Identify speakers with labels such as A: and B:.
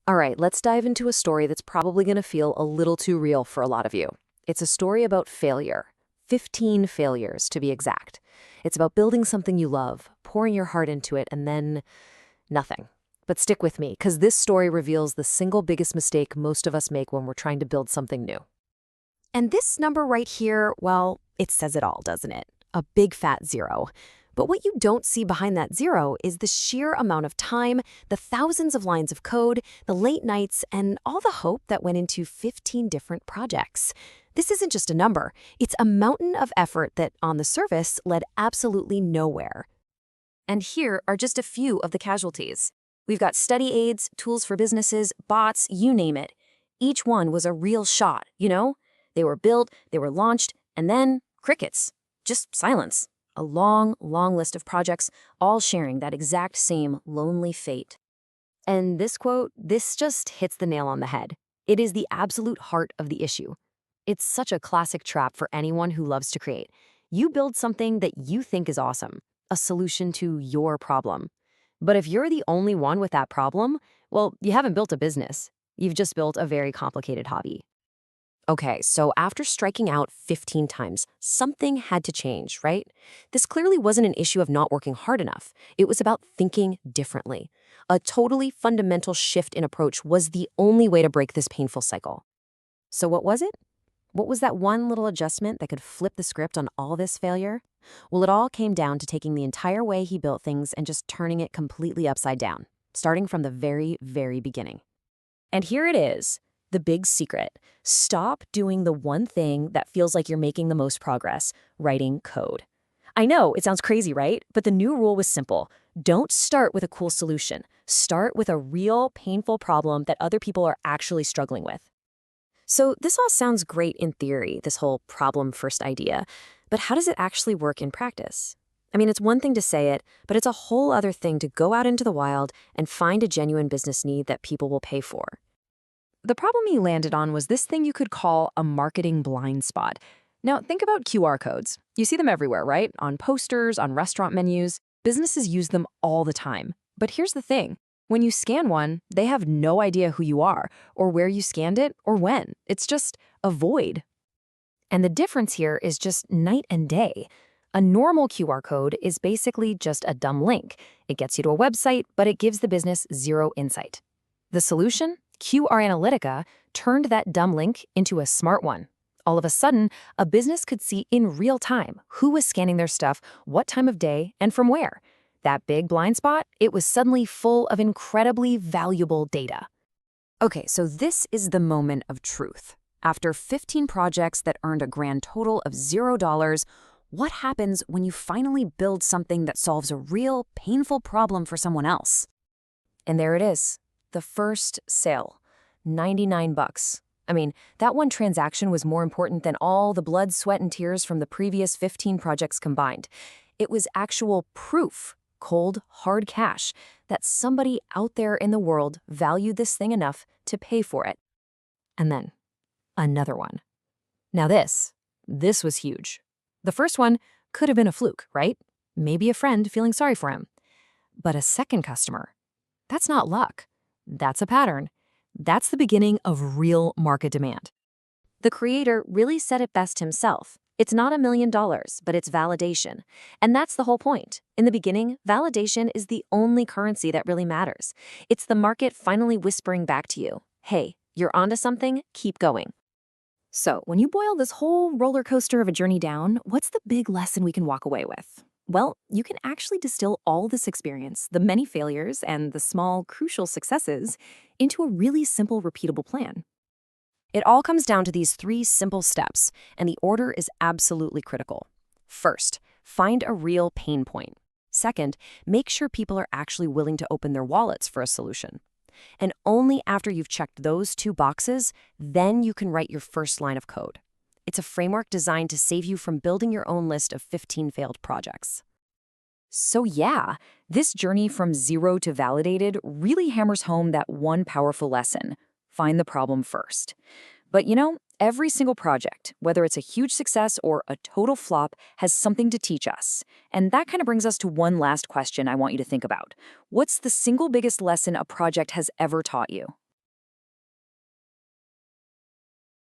A: All right, let's dive into a story that's probably going to feel a little too real for a lot of you. It's a story about failure. 15 failures, to be exact. It's about building something you love, pouring your heart into it, and then nothing. But stick with me, because this story reveals the single biggest mistake most of us make when we're trying to build something new.
B: And this number right here, well, it says it all, doesn't it? A big fat zero. But what you don't see behind that zero is the sheer amount of time, the thousands of lines of code, the late nights, and all the hope that went into 15 different projects. This isn't just a number. It's a mountain of effort that, on the surface, led absolutely nowhere.
A: And here are just a few of the casualties. We've got study aids, tools for businesses, bots, you name it. Each one was a real shot, you know? They were built, they were launched, and then crickets. Just silence. A long, long list of projects, all sharing that exact same lonely fate. And this quote, this just hits the nail on the head. It is the absolute heart of the issue. It's such a classic trap for anyone who loves to create. You build something that you think is awesome, a solution to your problem. But if you're the only one with that problem, well, you haven't built a business. You've just built a very complicated hobby. Okay, so after striking out 15 times, something had to change, right? This clearly wasn't an issue of not working hard enough. It was about thinking differently. A totally fundamental shift in approach was the only way to break this painful cycle. So what was it? What was that one little adjustment that could flip the script on all this failure? Well, it all came down to taking the entire way he built things and just turning it completely upside down, starting from the very, very beginning. And here it is. The big secret. Stop doing the one thing that feels like you're making the most progress, writing code. I know, it sounds crazy, right? But the new rule was simple. Don't start with a cool solution. Start with a real, painful problem that other people are actually struggling with. So this all sounds great in theory, this whole problem-first idea. But how does it actually work in practice? I mean, it's one thing to say it, but it's a whole other thing to go out into the wild and find a genuine business need that people will pay for. The problem he landed on was this thing you could call a marketing blind spot. Now, think about QR codes. You see them everywhere, right? On posters, on restaurant menus. Businesses use them all the time. But here's the thing. When you scan one, they have no idea who you are, or where you scanned it, or when. It's just a void. And the difference here is just night and day. A normal QR code is basically just a dumb link. It gets you to a website, but it gives the business zero insight. The solution? QR Analytica turned that dumb link into a smart one. All of a sudden, a business could see in real time who was scanning their stuff, what time of day, and from where. That big blind spot, it was suddenly full of incredibly valuable data. Okay, so this is the moment of truth. After 15 projects that earned a grand total of $0, what happens when you finally build something that solves a real, painful problem for someone else? And there it is. The first sale, 99 bucks. I mean, that one transaction was more important than all the blood, sweat, and tears from the previous 15 projects combined. It was actual proof, cold, hard cash, that somebody out there in the world valued this thing enough to pay for it. And then, another one. Now this was huge. The first one could have been a fluke, right? Maybe a friend feeling sorry for him. But a second customer, that's not luck. That's a pattern. That's the beginning of real market demand. The creator really said it best himself. It's not $1 million, but it's validation. And that's the whole point. In the beginning, validation is the only currency that really matters. It's the market finally whispering back to you, hey, you're onto something, keep going. So when you boil this whole roller coaster of a journey down, what's the big lesson we can walk away with? Well, you can actually distill all this experience, the many failures and the small, crucial successes, into a really simple, repeatable plan. It all comes down to these 3 simple steps, and the order is absolutely critical. First, find a real pain point. Second, make sure people are actually willing to open their wallets for a solution. And only after you've checked those 2 boxes, then you can write your first line of code. It's a framework designed to save you from building your own list of 15 failed projects. So yeah, this journey from zero to validated really hammers home that one powerful lesson: find the problem first. But you know, every single project, whether it's a huge success or a total flop, has something to teach us. And that kind of brings us to one last question I want you to think about. What's the single biggest lesson a project has ever taught you?